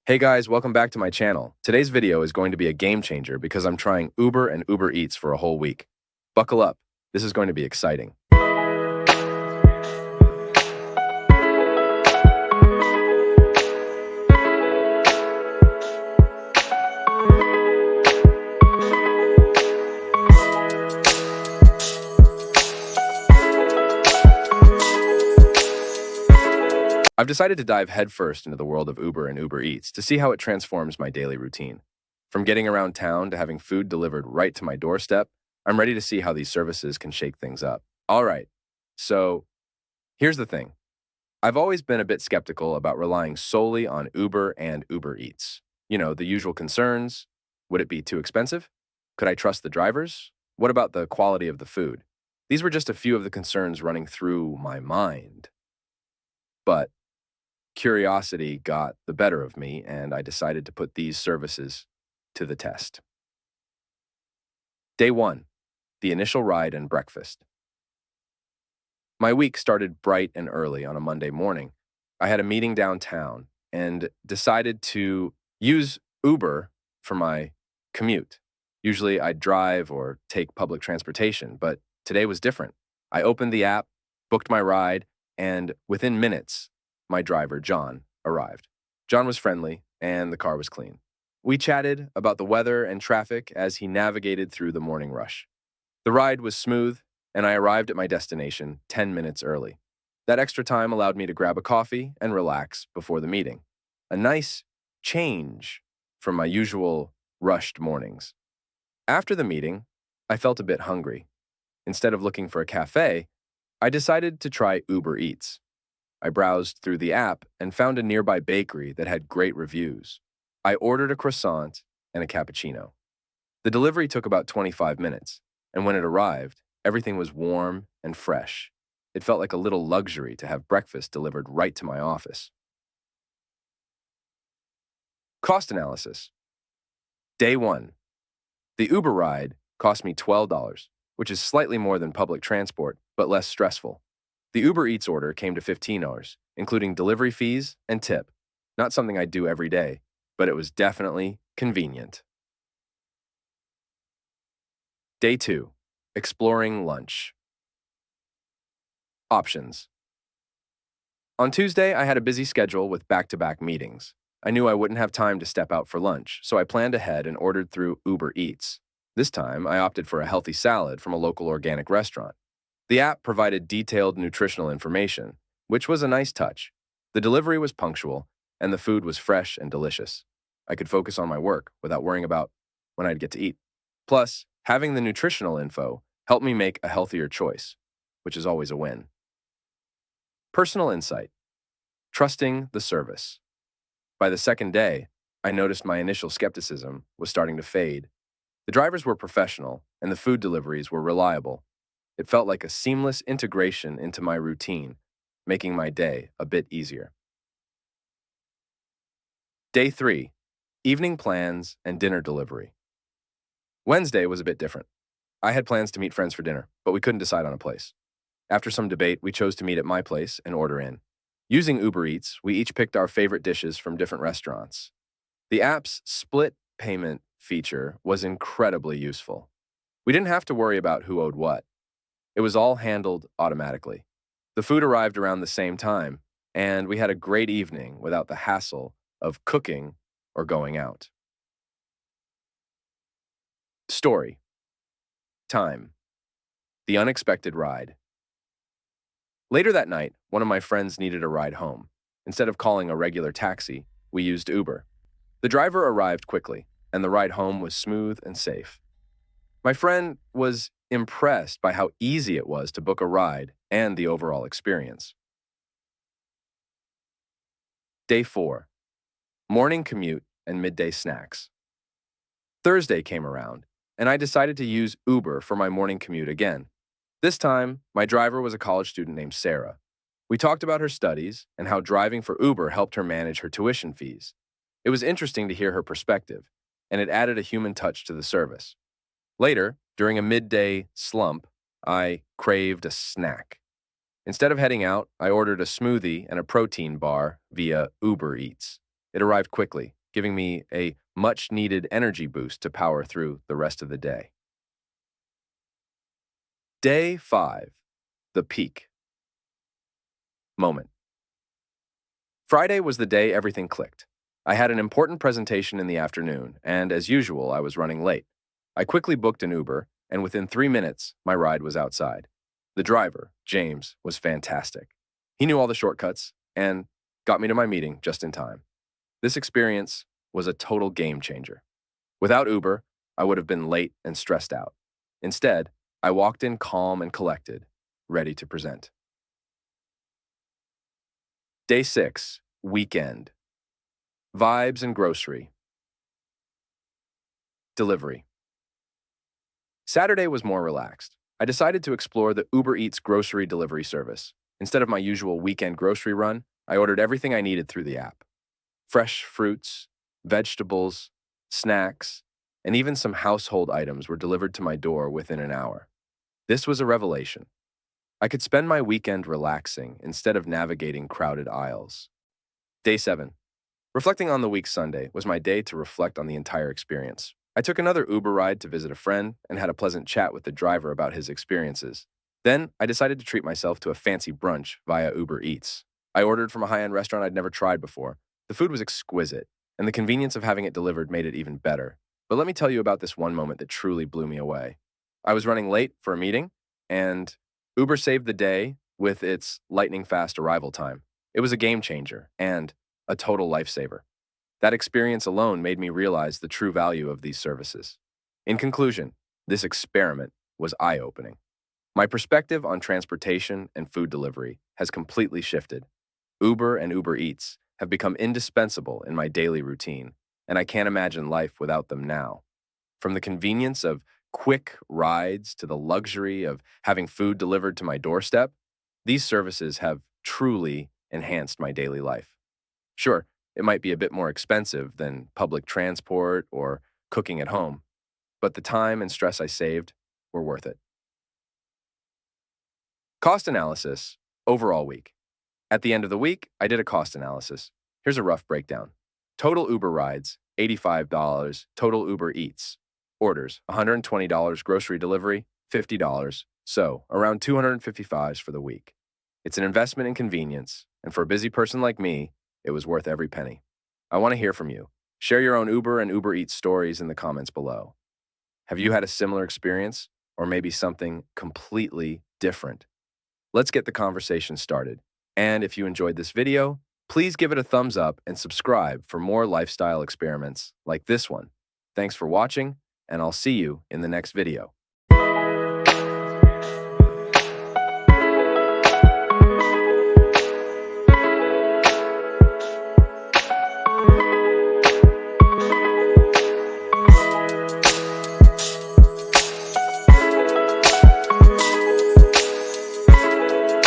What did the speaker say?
Hey guys, welcome back to my channel. Today's video is going to be a game changer because I'm trying Uber and Uber Eats for a whole week. Buckle up, this is going to be exciting. I've decided to dive headfirst into the world of Uber and Uber Eats to see how it transforms my daily routine. From getting around town to having food delivered right to my doorstep, I'm ready to see how these services can shake things up. All right, so here's the thing. I've always been a bit skeptical about relying solely on Uber and Uber Eats. You know, the usual concerns. Would it be too expensive? Could I trust the drivers? What about the quality of the food? These were just a few of the concerns running through my mind. But curiosity got the better of me, and I decided to put these services to the test. Day 1. The initial ride and breakfast. My week started bright and early on a Monday morning. I had a meeting downtown and decided to use Uber for my commute. Usually I'd drive or take public transportation, but today was different. I opened the app, booked my ride, and within minutes, my driver, John, arrived. John was friendly, and the car was clean. We chatted about the weather and traffic as he navigated through the morning rush. The ride was smooth, and I arrived at my destination 10 minutes early. That extra time allowed me to grab a coffee and relax before the meeting. A nice change from my usual rushed mornings. After the meeting, I felt a bit hungry. Instead of looking for a cafe, I decided to try Uber Eats. I browsed through the app and found a nearby bakery that had great reviews. I ordered a croissant and a cappuccino. The delivery took about 25 minutes, and when it arrived, everything was warm and fresh. It felt like a little luxury to have breakfast delivered right to my office. Cost analysis. Day 1. The Uber ride cost me $12, which is slightly more than public transport, but less stressful. The Uber Eats order came to $15, including delivery fees and tip. Not something I do every day, but it was definitely convenient. Day 2. Exploring lunch. Options. On Tuesday, I had a busy schedule with back-to-back meetings. I knew I wouldn't have time to step out for lunch, so I planned ahead and ordered through Uber Eats. This time, I opted for a healthy salad from a local organic restaurant. The app provided detailed nutritional information, which was a nice touch. The delivery was punctual, and the food was fresh and delicious. I could focus on my work without worrying about when I'd get to eat. Plus, having the nutritional info helped me make a healthier choice, which is always a win. Personal insight. Trusting the service. By the second day, I noticed my initial skepticism was starting to fade. The drivers were professional, and the food deliveries were reliable. It felt like a seamless integration into my routine, making my day a bit easier. Day 3. Evening plans and dinner delivery. Wednesday was a bit different. I had plans to meet friends for dinner, but we couldn't decide on a place. After some debate, we chose to meet at my place and order in. Using Uber Eats, we each picked our favorite dishes from different restaurants. The app's split payment feature was incredibly useful. We didn't have to worry about who owed what. It was all handled automatically. The food arrived around the same time, and we had a great evening without the hassle of cooking or going out. Story. Time. The unexpected ride. Later that night, one of my friends needed a ride home. Instead of calling a regular taxi, we used Uber. The driver arrived quickly, and the ride home was smooth and safe. My friend was impressed by how easy it was to book a ride and the overall experience. Day 4. Morning commute and midday snacks. Thursday came around, and I decided to use Uber for my morning commute again. This time, my driver was a college student named Sarah. We talked about her studies and how driving for Uber helped her manage her tuition fees. It was interesting to hear her perspective, and it added a human touch to the service. Later, during a midday slump, I craved a snack. Instead of heading out, I ordered a smoothie and a protein bar via Uber Eats. It arrived quickly, giving me a much-needed energy boost to power through the rest of the day. Day 5. The peak moment. Friday was the day everything clicked. I had an important presentation in the afternoon, and as usual, I was running late. I quickly booked an Uber, and within 3 minutes, my ride was outside. The driver, James, was fantastic. He knew all the shortcuts and got me to my meeting just in time. This experience was a total game changer. Without Uber, I would have been late and stressed out. Instead, I walked in calm and collected, ready to present. Day 6, weekend. Vibes and grocery. Delivery. Saturday was more relaxed. I decided to explore the Uber Eats grocery delivery service. Instead of my usual weekend grocery run, I ordered everything I needed through the app. Fresh fruits, vegetables, snacks, and even some household items were delivered to my door within an hour. This was a revelation. I could spend my weekend relaxing instead of navigating crowded aisles. Day 7. Reflecting on the week's Sunday was my day to reflect on the entire experience. I took another Uber ride to visit a friend and had a pleasant chat with the driver about his experiences. Then, I decided to treat myself to a fancy brunch via Uber Eats. I ordered from a high-end restaurant I'd never tried before. The food was exquisite, and the convenience of having it delivered made it even better. But let me tell you about this one moment that truly blew me away. I was running late for a meeting, and Uber saved the day with its lightning-fast arrival time. It was a game changer and a total lifesaver. That experience alone made me realize the true value of these services. In conclusion, this experiment was eye-opening. My perspective on transportation and food delivery has completely shifted. Uber and Uber Eats have become indispensable in my daily routine, and I can't imagine life without them now. From the convenience of quick rides to the luxury of having food delivered to my doorstep, these services have truly enhanced my daily life. Sure, it might be a bit more expensive than public transport or cooking at home, but the time and stress I saved were worth it. Cost analysis, overall week. At the end of the week, I did a cost analysis. Here's a rough breakdown. Total Uber rides, $85. Total Uber Eats. Orders, $120. Grocery delivery, $50. So, around $255 for the week. It's an investment in convenience, and for a busy person like me, it was worth every penny. I want to hear from you. Share your own Uber and Uber Eats stories in the comments below. Have you had a similar experience, or maybe something completely different? Let's get the conversation started. And if you enjoyed this video, please give it a thumbs up and subscribe for more lifestyle experiments like this one. Thanks for watching, and I'll see you in the next video.